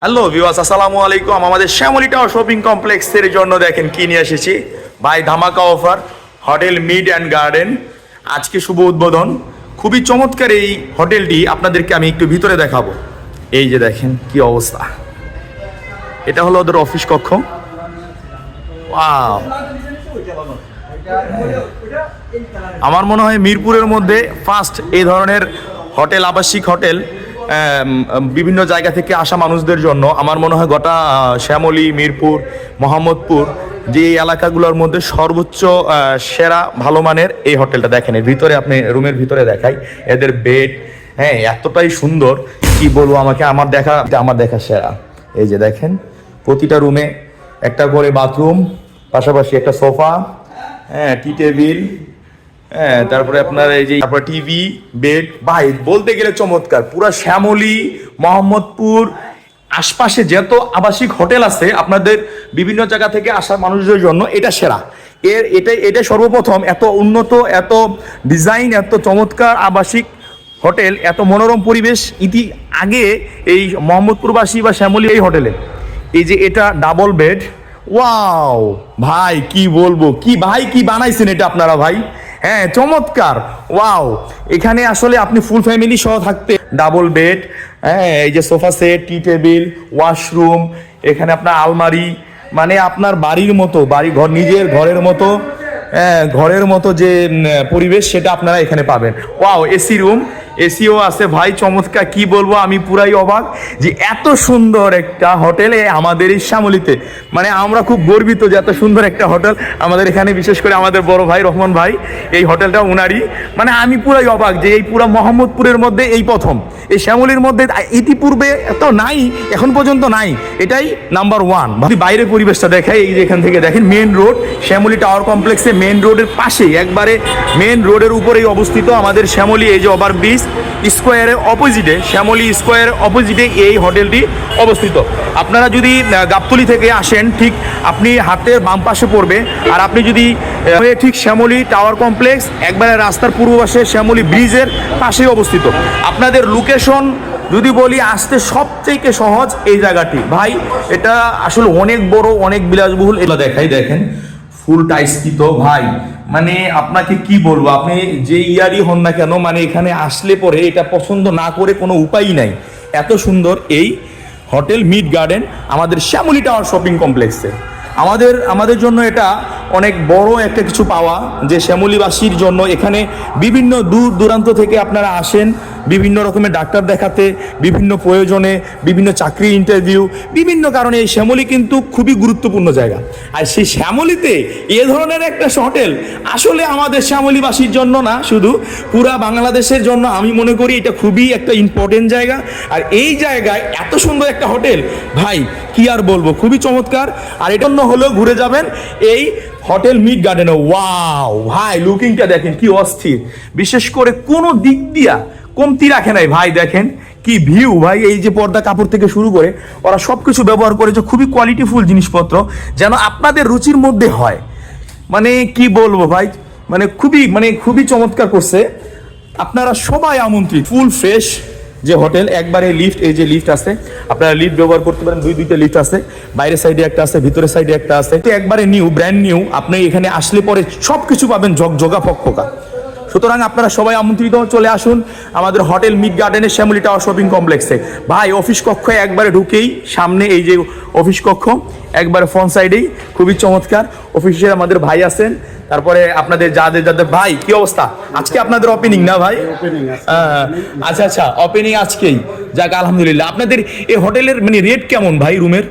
Hello viewers, আসসালামু আলাইকুম। আমাদের শ্যামলী টাওয়ার শপিং কমপ্লেক্সের জন্য দেখেন কি নিয়ে এসেছি ভাই, ধামাকা offer hotel mid and garden. আজকে শুভ উদ্বোধন। খুবই চমৎকার এই হোটেলটি, আপনাদেরকে আমি একটু ভিতরে দেখাবো। এই যে দেখেন কি অবস্থা, এটা হলো ওদের অফিস কক্ষ। ওয়াও, আমার মনে হয় মিরপুরের মধ্যে ফার্স্ট এই ধরনের হোটেল, আবাসিক হোটেল বিভিন্ন জায়গা থেকে আসা মানুষদের জন্য। আমার মনে হয় গোটা শ্যামলী, মিরপুর, মোহাম্মদপুর যে এলাকাগুলোর মধ্যে সর্বোচ্চ সেরা ভালো মানের এই হোটেলটা। দেখেন এর ভিতরে, আপনি রুমের ভিতরে দেখাই, এদের বেড হ্যাঁ এতটাই সুন্দর, কি বলবো, আমার দেখা সেরা। এই যে দেখেন প্রতিটা রুমে একটা করে বাথরুম, পাশাপাশি একটা সোফা, হ্যাঁ টি টেবিল, হ্যাঁ তারপরে আপনার এই যে তারপরে টিভি, বেড। ভাই বলতে গেলে চমৎকার। পুরো শ্যামলী, মোহাম্মদপুর আশপাশে যত আবাসিক হোটেল আছে আপনাদের বিভিন্ন জায়গা থেকে আসা মানুষদের জন্য এটা সেরা। এটা সর্বপ্রথম এত উন্নত, এত ডিজাইন, এত চমৎকার আবাসিক হোটেল, এত মনোরম পরিবেশ আগে এই মোহাম্মদপুরবাসী বা শ্যামলী এই হোটেলে। এই যে এটা ডাবল বেড, ওয়াও ভাই কি বলবো, কি ভাই কি বানাইছেন এটা আপনারা ভাই, হ্যাঁ চমৎকার। ওয়াও, এখানে আসলে আপনি ফুল ফ্যামিলি সহ থাকতে। ডাবল বেড, হ্যাঁ এই যে সোফা সেট, টি টেবিল, ওয়াশরুম, এখানে আপনার আলমারি, মানে আপনার বাড়ির মতো, বাড়ি ঘর, নিজের ঘরের মতো, হ্যাঁ ঘরের মতো যে পরিবেশ সেটা আপনারা এখানে পাবেন। ওয়াও, এসি রুম, এসিও আছে ভাই, চমৎকার। কি বলবো, আমি পুরাই অবাক যে এত সুন্দর একটা হোটেল আমাদের এই শ্যামলীতে। মানে আমরা খুব গর্বিত যে এত সুন্দর একটা হোটেল আমাদের এখানে, বিশেষ করে আমাদের বড় ভাই রহমান ভাই, এই হোটেলটা উনারই। মানে আমি পুরাই অবাক যে এই পুরো মোহাম্মদপুরের মধ্যে এই প্রথম, এই শ্যামলীর মধ্যে ইতিপূর্বে এত নাই, এখন পর্যন্ত নাই, এটাই নাম্বার ওয়ান। বাইরের পরিবেশটা দেখাই, এই যে এখান থেকে দেখেন মেন রোড, শ্যামলী টাওয়ার কমপ্লেক্সে মেন রোডের পাশেই, একবারে মেন রোডের উপরেই অবস্থিত আমাদের শ্যামলী এই যে ওভারব্রিজ স্কোয়ারের অপোজিটে, শ্যামলী স্কোয়ারের অপোজিটে এই হোটেলটি অবস্থিত। আপনারা যদি গাবতলী থেকে আসেন, ঠিক আপনি হাতের বাম পাশে পড়বে। আর আপনি যদি ঠিক শ্যামলী টাওয়ার কমপ্লেক্স একবারে রাস্তার পূর্ব পাশে শ্যামলী ব্রিজের পাশেই অবস্থিত। আপনাদের লোকেশন যদি বলি, আসতে সবথেকে সহজ এই জায়গাটি ভাই। এটা আসলে অনেক বড়, অনেক বিলাসবহুল। এটা দেখাই, দেখেন ফুল টাইসকিত ভাই, মানে আপনাকে কি বলবো, আপনি যে ইয়ারই হন না কেন, মানে এখানে আসলে পরে এটা পছন্দ না করে কোনো উপায়ই নাই। এত সুন্দর এই হোটেল মিড গার্ডেন আমাদের শ্যামলী টাওয়ার শপিং কমপ্লেক্সে। আমাদের জন্য এটা অনেক বড় একটা কিছু পাওয়া, যে শ্যামলীবাসীর জন্য এখানে বিভিন্ন দূর দূরান্ত থেকে আপনারা আসেন বিভিন্ন রকমের ডাক্তার দেখাতে, বিভিন্ন প্রয়োজনে, বিভিন্ন চাকরি ইন্টারভিউ, বিভিন্ন কারণে এই শ্যামলী কিন্তু খুবই গুরুত্বপূর্ণ জায়গা। আর সেই শ্যামলীতে এ ধরনের একটা হোটেল আসলে আমাদের শ্যামলীবাসীর জন্য না, শুধু পুরা বাংলাদেশের জন্য আমি মনে করি এটা খুবই একটা ইম্পর্টেন্ট জায়গা। আর এই জায়গায় এত সুন্দর একটা হোটেল ভাই, কি আর বলবো, খুবই চমৎকার। আর এটা হলেও ঘুরে যাবেন এই হোটেল মিড গার্ডেনে। ওয়াও ভাই, লুকিংটা দেখেন কি অস্থির, বিশেষ করে কোনো দিক দিয়া কমতি রাখে নাই ভাই। দেখেন কি ভিউ ভাই, এই যে পর্দা কাপড় থেকে শুরু করে ওরা সবকিছু ব্যবহার করেছে, খুবই কোয়ালিটিফুল জিনিসপত্র, যেন আপনাদের রুচির মধ্যে হয়। মানে কি বলবো ভাই, খুবই চমৎকার করছে। আপনারা সবাই আমন্ত্রিত। ফুল ফ্রেশ যে হোটেল, একবারে লিফট, এই যে লিফট আছে, আপনারা লিফট ব্যবহার করতে পারেন। দুইটা লিফট আছে, বাইরের সাইডে একটা আছে, ভিতরের সাইডে একটা আছে, একবারে নিউ, ব্র্যান্ড নিউ। আপনি এখানে আসলে পরে সবকিছু পাবেন ঝকঝকা ফকফকা। সুতরাং আপনারা সবাই আমন্ত্রিত, চলে আসুন আমাদের হোটেল মিড গার্ডেনের শ্যামলী টাওয়ার শপিং কমপ্লেক্সে। ভাই অফিস কক্ষে একবারে ঢুকেই সামনে এই যে অফিস কক্ষ, একবারে ফ্রন্ট সাইডেই, খুবই চমৎকার। অফিসে আমাদের ভাই আছেন। তারপরে আপনাদের যাদের ভাই কি অবস্থা, আজকে আপনাদের ওপেনিং না ভাই? আচ্ছা, ওপেনিং আজকেই, যাক আলহামদুলিল্লাহ। আপনাদের এই হোটেলের মানে রেট কেমন ভাই, রুমের?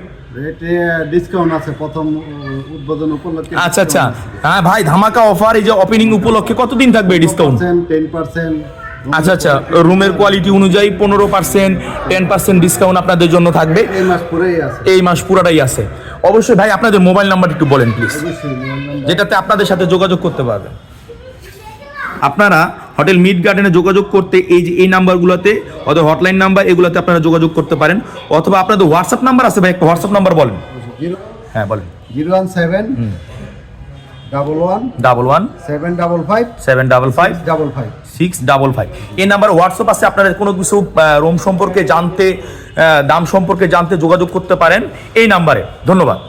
ডিসকাউন্ট আছে প্রথম উদ্বোধন উপলক্ষে। আচ্ছা, হ্যাঁ ভাই ধামাকা অফার, এই যে ওপেনিং উপলক্ষে কতদিন থাকবে ডিসকাউন্ট? 10%। আচ্ছা, রুমের কোয়ালিটি অনুযায়ী 15%, 10% ডিসকাউন্ট আপনাদের জন্য থাকবে। এই মাস পুরাটাই আছে। অবশ্যই ভাই আপনাদের মোবাইল নাম্বার একটু বলেন প্লিজ, যেটাতে আপনাদের সাথে যোগাযোগ করতে পারবেন। আপনারা হোটেল মিড গার্ডেনে যোগাযোগ করতে এই নাম্বারগুলোতে, অথবা হটলাইন নাম্বার, এগুলোতে আপনারা যোগাযোগ করতে পারেন। অথবা আপনাদের হোয়াটসঅ্যাপ নাম্বার আছে ভাই, একটা হোয়াটসঅ্যাপ নাম্বার বলেন। হ্যাঁ বলেন। 017 11 11 755 755 55 655। এই নাম্বার হোয়াটসঅ্যাপ আছে, আপনারা কোনো কিছু রুম সম্পর্কে জানতে, দাম সম্পর্কে জানতে যোগাযোগ করতে পারেন এই নাম্বারে। ধন্যবাদ।